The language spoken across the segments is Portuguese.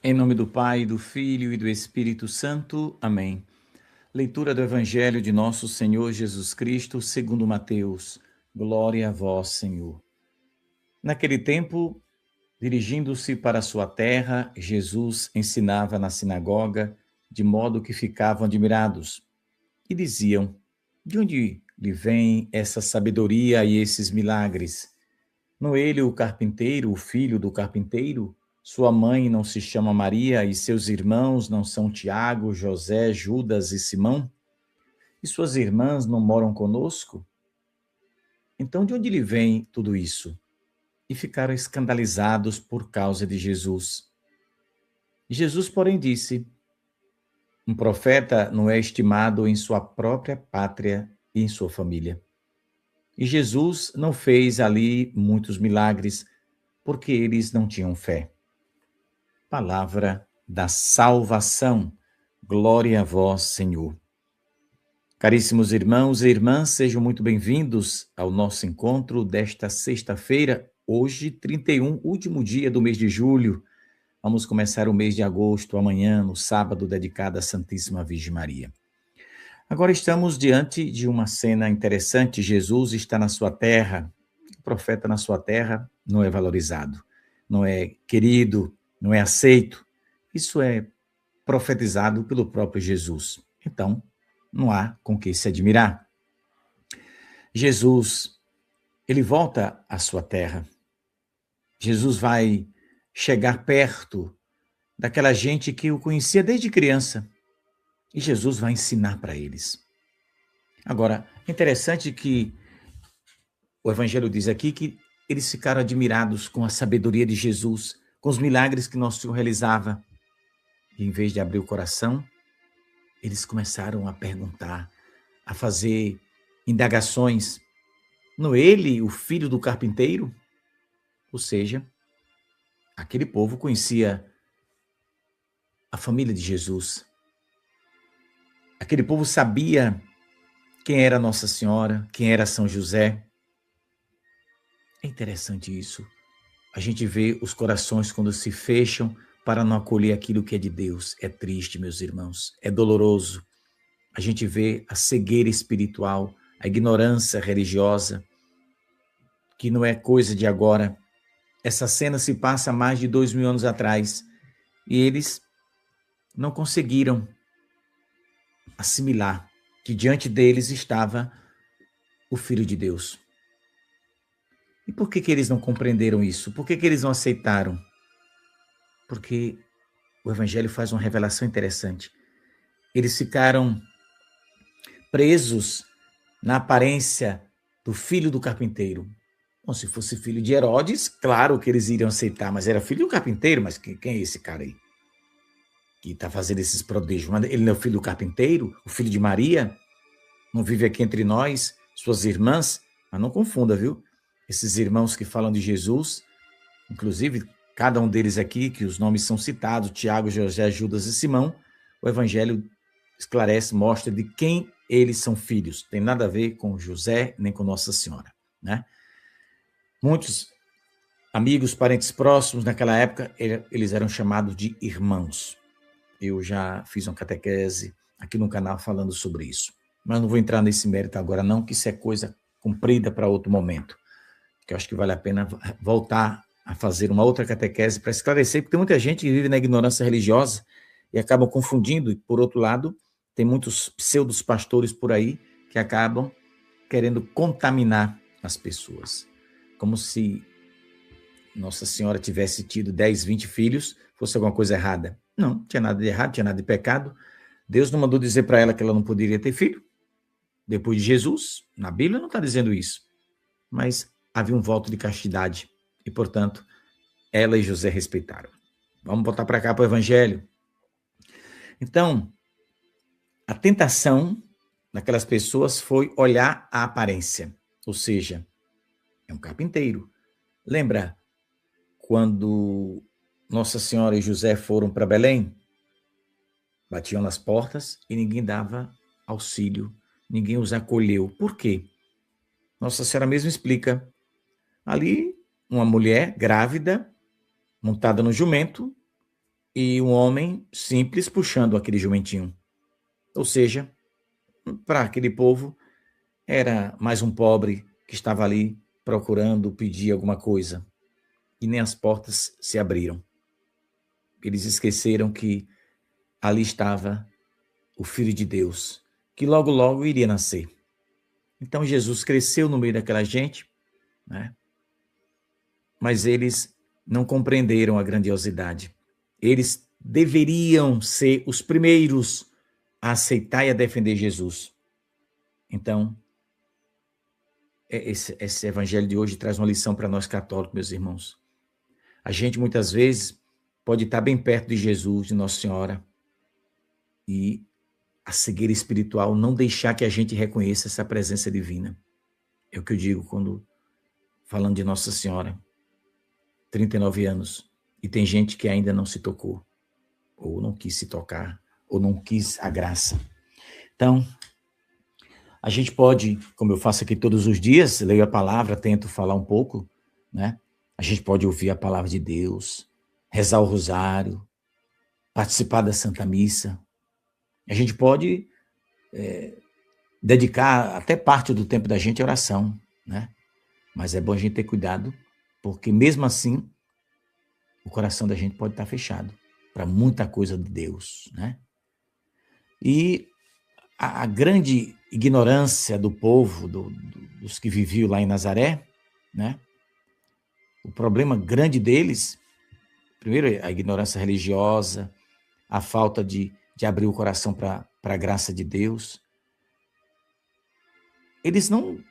Em nome do Pai, do Filho e do Espírito Santo. Amém. Leitura do Evangelho de nosso Senhor Jesus Cristo, segundo Mateus. Glória a vós, Senhor. Naquele tempo, dirigindo-se para sua terra, Jesus ensinava na sinagoga, de modo que ficavam admirados. E diziam: de onde lhe vem essa sabedoria e esses milagres? Não é ele o carpinteiro, o filho do carpinteiro? Sua mãe não se chama Maria e seus irmãos não são Tiago, José, Judas e Simão? E suas irmãs não moram conosco? Então de onde lhe vem tudo isso? E ficaram escandalizados por causa de Jesus. Jesus, porém, disse: um profeta não é estimado em sua própria pátria e em sua família. E Jesus não fez ali muitos milagres, porque eles não tinham fé. Palavra da salvação. Glória a vós, Senhor. Caríssimos irmãos e irmãs, sejam muito bem-vindos ao nosso encontro desta sexta-feira, hoje, 31, último dia do mês de julho. Vamos começar o mês de agosto, amanhã, no sábado, dedicado à Santíssima Virgem Maria. Agora estamos diante de uma cena interessante. Jesus está na sua terra. O profeta na sua terra não é valorizado, não é querido, não é aceito. Isso é profetizado pelo próprio Jesus. Então, não há com que se admirar. Jesus, ele volta à sua terra. Jesus vai chegar perto daquela gente que o conhecia desde criança. E Jesus vai ensinar para eles. Agora, interessante que o Evangelho diz aqui que eles ficaram admirados com a sabedoria de Jesus, com os milagres que Nosso Senhor realizava. E em vez de abrir o coração, eles começaram a perguntar, a fazer indagações. Não é ele o filho do carpinteiro? Ou seja, aquele povo conhecia a família de Jesus. Aquele povo sabia quem era Nossa Senhora, quem era São José. É interessante isso. A gente vê os corações quando se fecham para não acolher aquilo que é de Deus. É triste, meus irmãos, é doloroso. A gente vê a cegueira espiritual, a ignorância religiosa, que não é coisa de agora. Essa cena se passa há mais de 2000 anos atrás e eles não conseguiram assimilar que diante deles estava o Filho de Deus. E por que eles não compreenderam isso? Por que eles não aceitaram? Porque o Evangelho faz uma revelação interessante. Eles ficaram presos na aparência do filho do carpinteiro. Bom, se fosse filho de Herodes, claro que eles iriam aceitar, mas era filho do carpinteiro, mas quem é esse cara aí? Que está fazendo esses prodígios? Ele não é o filho do carpinteiro? O filho de Maria? Não vive aqui entre nós? Suas irmãs? Mas não confunda, viu? Esses irmãos que falam de Jesus, inclusive cada um deles aqui, que os nomes são citados, Tiago, José, Judas e Simão, o Evangelho esclarece, mostra de quem eles são filhos. Tem nada a ver com José, nem com Nossa Senhora, né? Muitos amigos, parentes próximos, naquela época, eles eram chamados de irmãos. Eu já fiz uma catequese aqui no canal falando sobre isso. Mas não vou entrar nesse mérito agora não, que isso é coisa comprida para outro momento. Que eu acho que vale a pena voltar a fazer uma outra catequese para esclarecer, porque tem muita gente que vive na ignorância religiosa e acabam confundindo. E, por outro lado, tem muitos pseudos pastores por aí que acabam querendo contaminar as pessoas. Como se Nossa Senhora tivesse tido 10, 20 filhos, fosse alguma coisa errada. Não tinha nada de errado, tinha nada de pecado. Deus não mandou dizer para ela que ela não poderia ter filho. Depois de Jesus, na Bíblia não está dizendo isso. Mas havia um voto de castidade e, portanto, ela e José respeitaram. Vamos voltar para cá para o Evangelho. Então, a tentação daquelas pessoas foi olhar a aparência, ou seja, é um carpinteiro. Lembra quando Nossa Senhora e José foram para Belém? Batiam nas portas e ninguém dava auxílio, ninguém os acolheu. Por quê? Nossa Senhora mesmo explica. Ali, uma mulher grávida, montada no jumento, e um homem simples puxando aquele jumentinho. Ou seja, para aquele povo, era mais um pobre que estava ali procurando pedir alguma coisa. E nem as portas se abriram. Eles esqueceram que ali estava o Filho de Deus, que logo, logo iria nascer. Então Jesus cresceu no meio daquela gente, né? Mas eles não compreenderam a grandiosidade. Eles deveriam ser os primeiros a aceitar e a defender Jesus. Então, esse evangelho de hoje traz uma lição para nós católicos, meus irmãos. A gente muitas vezes pode estar bem perto de Jesus, de Nossa Senhora, e a cegueira espiritual não deixar que a gente reconheça essa presença divina. É o que eu digo quando falando de Nossa Senhora, 39 anos, e tem gente que ainda não se tocou, ou não quis se tocar, ou não quis a graça. Então, a gente pode, como eu faço aqui todos os dias, leio a palavra, tento falar um pouco, né? A gente pode ouvir a palavra de Deus, rezar o rosário, participar da Santa Missa. A gente pode dedicar até parte do tempo da gente à oração, né? Mas é bom a gente ter cuidado, porque mesmo assim, o coração da gente pode estar fechado para muita coisa de Deus, né? E a grande ignorância do povo, dos que viviam lá em Nazaré, né? O problema grande deles, primeiro, a ignorância religiosa, a falta de abrir o coração para a graça de Deus. Eles não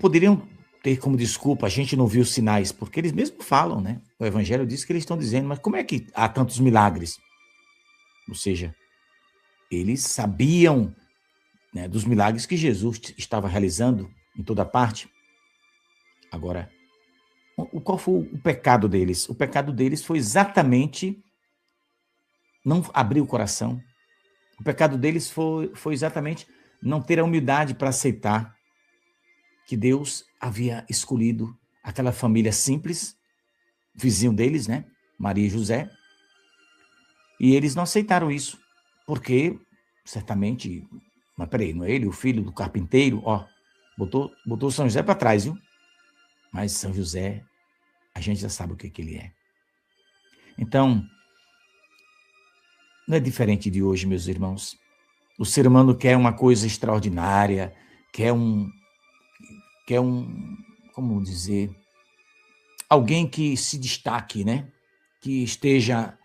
poderiam ter como desculpa, a gente não viu sinais, porque eles mesmos falam, né? O Evangelho diz que eles estão dizendo, mas como é que há tantos milagres? Ou seja, eles sabiam, né, dos milagres que Jesus estava realizando em toda parte. Agora, qual foi o pecado deles? O pecado deles foi exatamente não abrir o coração. O pecado deles foi exatamente não ter a humildade para aceitar que Deus havia escolhido aquela família simples, vizinho deles, né? Maria e José. E eles não aceitaram isso, porque certamente, mas peraí, não é ele, o filho do carpinteiro, ó, botou São José para trás, viu? Mas São José, a gente já sabe o que ele é. Então, não é diferente de hoje, meus irmãos. O ser humano quer uma coisa extraordinária, quer um, como dizer, alguém que se destaque, né? Que esteja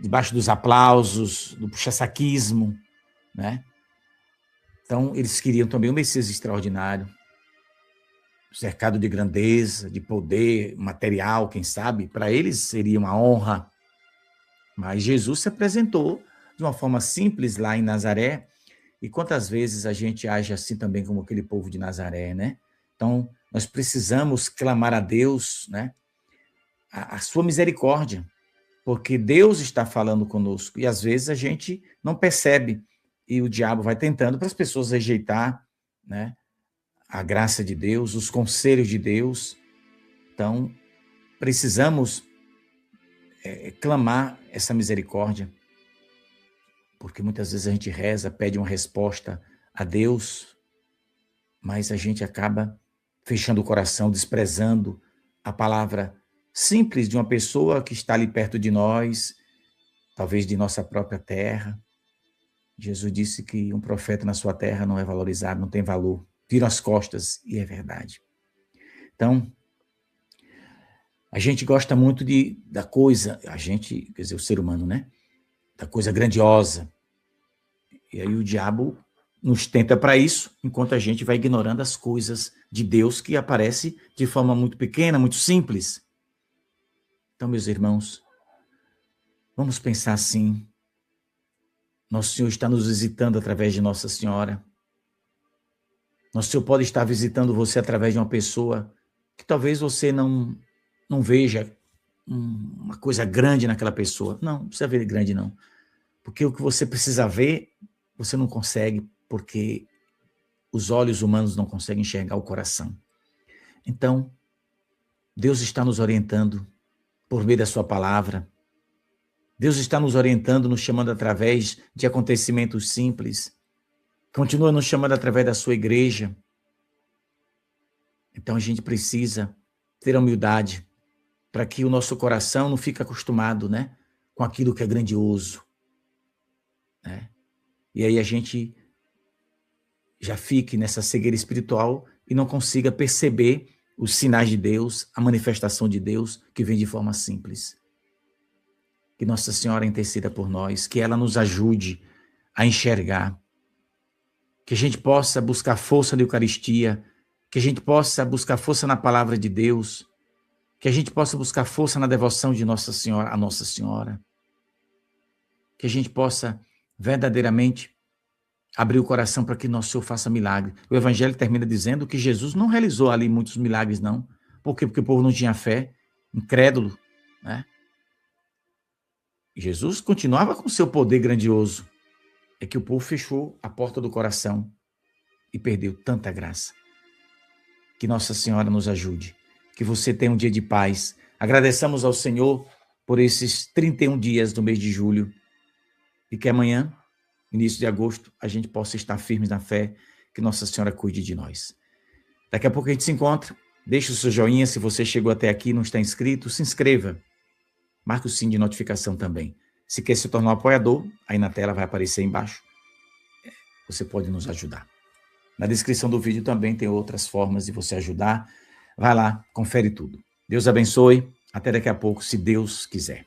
debaixo dos aplausos, do puxa-saquismo, né? Então, eles queriam também um Messias extraordinário, cercado de grandeza, de poder material, quem sabe, para eles seria uma honra. Mas Jesus se apresentou de uma forma simples lá em Nazaré, e quantas vezes a gente age assim também como aquele povo de Nazaré, né? Então, nós precisamos clamar a Deus, né? A sua misericórdia, porque Deus está falando conosco, e às vezes a gente não percebe, e o diabo vai tentando para as pessoas rejeitar, né? A graça de Deus, os conselhos de Deus. Então, precisamos clamar essa misericórdia, porque muitas vezes a gente reza, pede uma resposta a Deus, mas a gente acaba fechando o coração, desprezando a palavra simples de uma pessoa que está ali perto de nós, talvez de nossa própria terra. Jesus disse que um profeta na sua terra não é valorizado, não tem valor. Viram as costas, e é verdade. Então, a gente gosta muito da coisa, a gente, quer dizer, o ser humano, né? Da coisa grandiosa. E aí o diabo nos tenta para isso, enquanto a gente vai ignorando as coisas de Deus que aparecem de forma muito pequena, muito simples. Então, meus irmãos, vamos pensar assim. Nosso Senhor está nos visitando através de Nossa Senhora. Nosso Senhor pode estar visitando você através de uma pessoa que talvez você não veja uma coisa grande naquela pessoa. Não precisa ver grande, não. Porque o que você precisa ver, você não consegue, porque os olhos humanos não conseguem enxergar o coração. Então, Deus está nos orientando por meio da sua palavra. Deus está nos orientando, nos chamando através de acontecimentos simples. Continua nos chamando através da sua igreja. Então a gente precisa ter a humildade para que o nosso coração não fique acostumado, né, com aquilo que é grandioso, né? E aí a gente já fique nessa cegueira espiritual e não consiga perceber os sinais de Deus, a manifestação de Deus que vem de forma simples. Que Nossa Senhora interceda por nós, que ela nos ajude a enxergar, que a gente possa buscar força na Eucaristia, que a gente possa buscar força na palavra de Deus, que a gente possa buscar força na devoção de Nossa Senhora, a Nossa Senhora, que a gente possa verdadeiramente abrir o coração para que Nosso Senhor faça milagre. O Evangelho termina dizendo que Jesus não realizou ali muitos milagres, não. Por quê? Porque o povo não tinha fé, incrédulo, né? Jesus continuava com seu poder grandioso. É que o povo fechou a porta do coração e perdeu tanta graça. Que Nossa Senhora nos ajude. Que você tenha um dia de paz. Agradeçamos ao Senhor por esses 31 dias do mês de julho. E que amanhã, início de agosto, a gente possa estar firmes na fé. Que Nossa Senhora cuide de nós. Daqui a pouco a gente se encontra. Deixe o seu joinha. Se você chegou até aqui e não está inscrito, se inscreva. Marque o sininho de notificação também. Se quer se tornar um apoiador, aí na tela vai aparecer embaixo. Você pode nos ajudar. Na descrição do vídeo também tem outras formas de você ajudar. Vai lá, confere tudo. Deus abençoe. Até daqui a pouco, se Deus quiser.